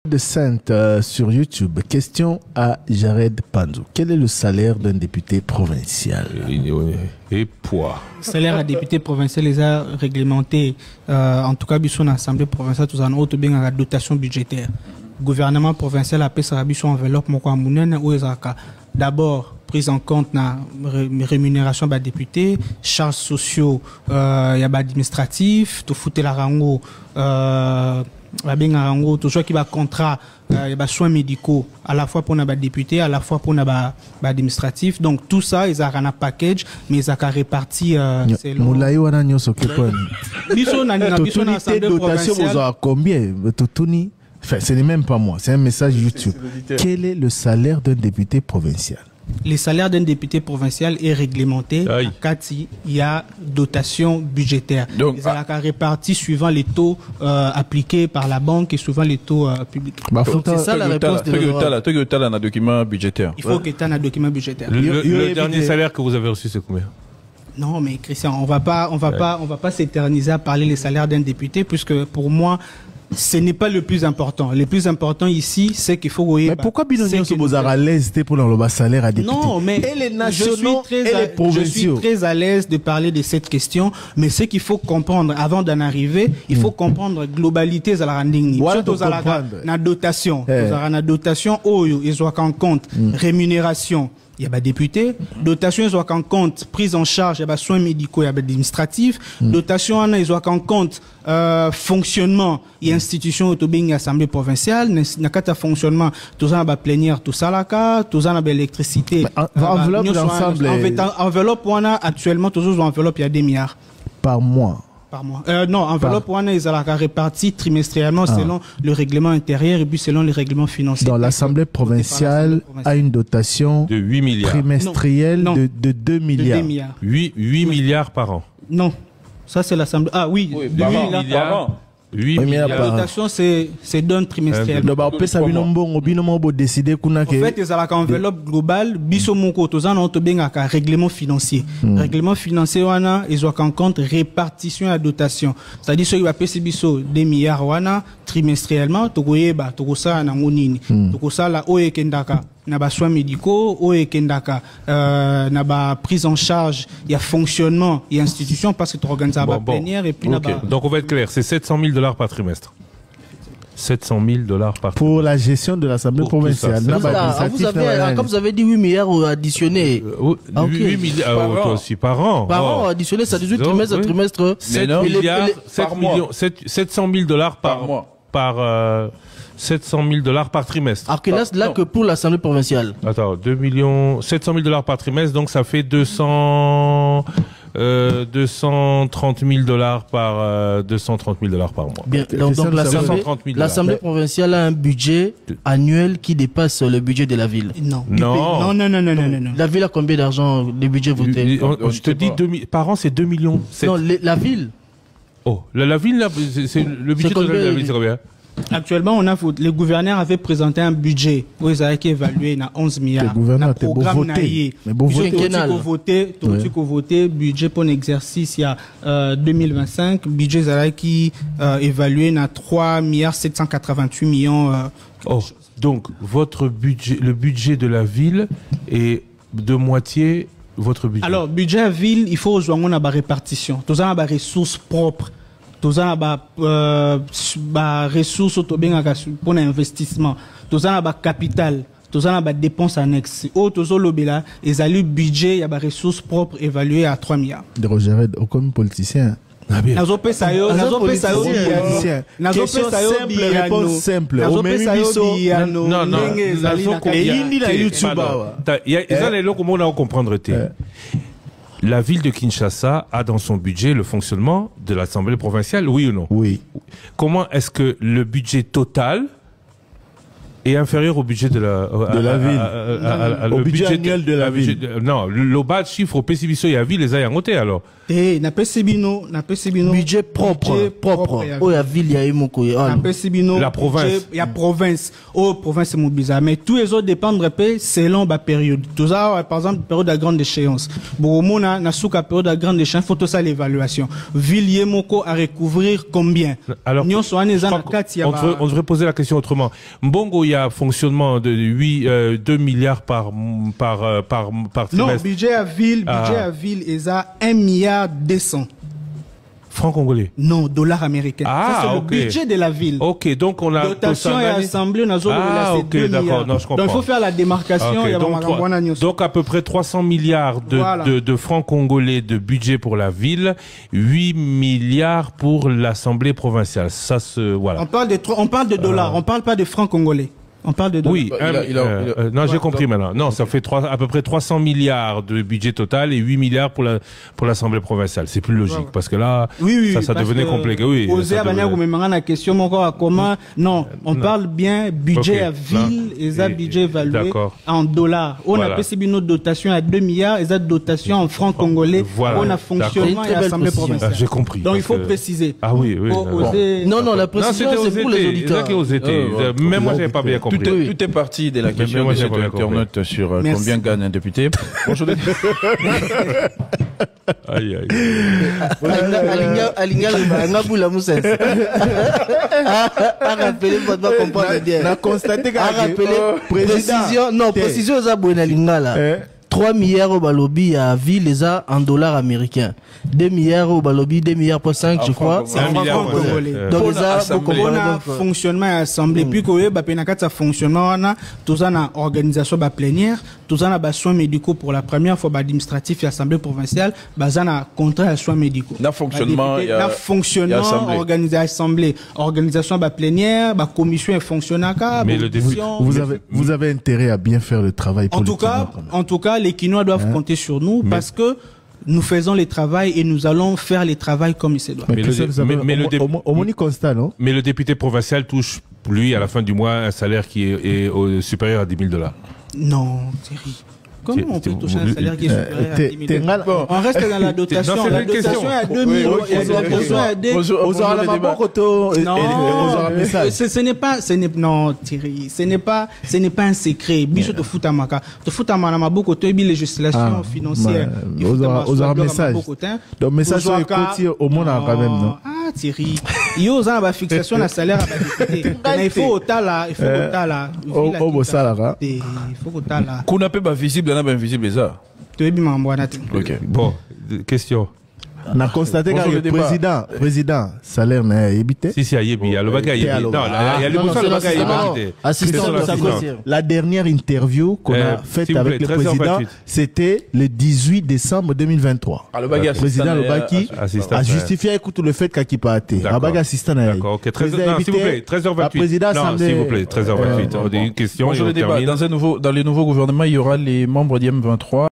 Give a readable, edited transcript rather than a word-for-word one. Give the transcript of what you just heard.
de Sainte sur YouTube. Question à Jared Panzo. Quel est le salaire d'un député provincial? Et poids. Salaire à député provincial les a réglementé. En tout cas, son assemblée provinciale, tout en autre bien la dotation budgétaire. Gouvernement provincial a payé sa enveloppe d'abord prise en compte la rémunération des députés, charges sociaux, il y a administratif, tout foutre la rango. Tout ce qui va contrat, il y a soins médicaux à la fois pour les députés, à la fois pour les administratifs. Donc tout ça, ils ont un package, mais ils ont réparti. Combien? Enfin, ce n'est même pas moi, c'est un message YouTube. Quel est le salaire d'un député provincial? Les salaires d'un député provincial est réglementé quand il y a dotation budgétaire. Donc, ils ont réparti suivant les taux appliqués par la banque et suivant les taux publics. C'est ça la réponse de un document budgétaire. Il faut que tu aies un document budgétaire. Le dernier salaire que vous avez reçu, c'est combien? Non, mais Christian, on va pas s'éterniser à parler des salaires d'un député, puisque pour moi, ce n'est pas le plus important. Le plus important ici, c'est qu'il faut... Mais pourquoi Binonio Sobozar à l'aise pour le salaire à député? Non, mais je suis très à l'aise de parler de cette question, mais ce qu'il faut comprendre, avant d'en arriver, il faut comprendre la globalité de la rending. Surtout la dotation. La dotation, ils ont en compte rémunération. Il y a des députés, dotation ils ont en compte prise en charge, il y a des soins médicaux, il y a des administratifs, dotation ils ont en compte fonctionnement et institution autobing assemblée provinciale, n'a qu'à fonctionnement, tout ça a plénière, tout ça là, tout ça a l'électricité. Enveloppe d'ensemble. Enveloppe on a actuellement toujours enveloppe il y a 2 milliards par mois. Par mois. Non, enveloppe ils ont réparti trimestriellement selon le règlement intérieur et puis selon les règlements financiers. Dans l'Assemblée provinciale a une dotation de 8 milliards trimestrielle de 2 milliards. 8 milliards par an. Non, ça c'est l'Assemblée. Ah oui, 8 milliards par an. 8 milliards. La dotation, c'est d'un trimestriel. En fait, ils ont l'enveloppe globale, bisomoko, tous en ont bien un règlement financier. Règlement financier, ils ont en compte répartition à dotation. C'est-à-dire, ceux qui va payer biso 2 milliards, trimestriellement, togoyeba, togosa, nangonini. Togosa, la oe kendaka. Naba soins médicaux, oe kendaka, naba prise en charge, il y a fonctionnement, il y a institution parce que tu organises la plénière et puis naba. Donc on va être clair, c'est 700 000 $ par trimestre. 700 000 $ par trimestre. Pour la gestion de l'Assemblée provinciale. Comme vous avez dit 8 milliards additionnés. 8 milliards toi aussi par an. Par an additionné, ça 18 trimestres, trimestre. 700 000 $ par mois. 700 000 $ par trimestre. Alors que là que pour l'Assemblée provinciale. Attends, 700 000 $ par trimestre, donc ça fait 230 000 $ par 230 000 $ par mois. Bien, donc l'Assemblée provinciale a un budget annuel qui dépasse le budget de la ville. Non. La ville a combien d'argent le budget voté? Je te dis par an c'est 2 millions. Non, la ville. Oh, la ville, c'est le budget de la ville, c'est combien? Actuellement, le gouverneur avait présenté un budget où ils avaient évalué à 11 milliards. Le gouverneur était voté, budget pour l'exercice il y a 2025, budget qui évalué à 3 milliards 788 millions. Donc votre budget, le budget de la ville est de moitié votre budget. Alors, budget à ville, il faut rejoindre la répartition. Tout ça, des ressources propres. Tout ça, ressources pour l'investissement. Tout ça, capital. Tout ça, dépenses annexes. Tout ça, ils ont le budget, il y a des ressources propres évaluées à 3 milliards. De Roger, comme politicien. Simple. La ville de Kinshasa a dans son budget le fonctionnement de l'Assemblée provinciale, oui ou non? Oui. Comment est-ce que le budget total est inférieur au budget de la ville. Au budget annuel de la ville. Non, le bas de chiffre au PCBISO et à ville, les a noté alors. Na PCBino. Budget propre. Oh, la ville, il y a la province. Il y a province. Oh, province mobilisée. Mais tous les autres dépendent selon la période. Tout ça, par exemple, période de grande échéance. Bon, na souka période de grande échéance, faut tout ça l'évaluation. Ville Yemoko à recouvrir combien? Alors, on devrait poser la question autrement. Mbongo, il y a fonctionnement de 2 milliards par trimestre. Non, budget à ville, ils ont 1 milliard 200. Francs congolais? Non, dollars américains. Ça, c'est le budget de la ville. Ok, donc on a... Dotation et assemblée, on a ok, d'accord, non, je comprends. Donc il faut faire la démarcation. Donc à peu près 300 milliards de francs congolais de budget pour la ville, 8 milliards pour l'assemblée provinciale. Ça voilà. On parle de dollars, on parle pas de francs congolais. On parle de dollars. Oui, non, j'ai compris maintenant. Non, ça fait à peu près 300 milliards de budget total et 8 milliards pour l'Assemblée provinciale. C'est plus logique parce que là, ça devenait compliqué. Oui. Non, on parle bien budget à ville et ça budget évalué en dollars. On a PCB notre dotation à 2 milliards et ça dotation en francs congolais. On a fonctionnement et Assemblée provinciale. J'ai compris. Donc il faut préciser. Ah oui. Non, la précision c'est pour les auditeurs. Même moi, j'avais pas bien compris. Tout est parti de la question de cet internaute sur combien gagne un député. Bonjour. Aïe. Alinga Ngabula Moussa. A rappelé votre comprendre bien. On a constaté précision ça bonne Alingala. 3 milliards au balobi à ville les a en dollars américains. 2 milliards au balobi, 2 milliards pour 5, je crois. C'est 1 milliard congolais. Donc, on a fonctionnement et assemblée. Puis, qu'on a fonctionnement, on a tout ça na organisation plénière, tout ça na soins médicaux pour la première fois, administratif et assemblée provinciale, ça na contrat à soins médicaux. Na fonctionnement, organisation plénière, commission et fonctionnaire. Mais vous avez intérêt à bien faire le travail politique. En tout cas, les Quinois doivent compter sur nous parce que nous faisons le travail et nous allons faire le travail comme il se doit. Mais le député provincial touche, lui, à la fin du mois, un salaire qui est supérieur à 10 000 $. Non, Thierry. Comment on peut toucher un salaire qui est supérieur à 10 000 $? On reste dans la dotation. La dotation est à 2 000 €. Non, Thierry, ce n'est pas un secret. Bicho te fout à maka. Te fout à ma beaucoup de législation financière. Aux armes message. Donc, message sur le au monde quand même, non? Ah, Thierry. Il y a une fixation de salaire à député. Il faut autant là. Il faut autant là. Il faut autant là. Qu'on appelle visible. Invisible les arts. Ok. Bon, question. On a constaté que le président, salaire n'est évité. Si, il y a le bagage. Non, il y a le bagage. Assistant la dernière interview qu'on a faite avec le président, c'était le 18 décembre 2023. Le bagage. Le président Lobaki a justifié écoute le fait qu'il pas été. Le bagage assistant. D'accord, ok. S'il vous plaît, 13h28. Non, s'il vous plaît, 13h28. Une question. Dans les nouveaux gouvernements, il y aura les membres d'IM23.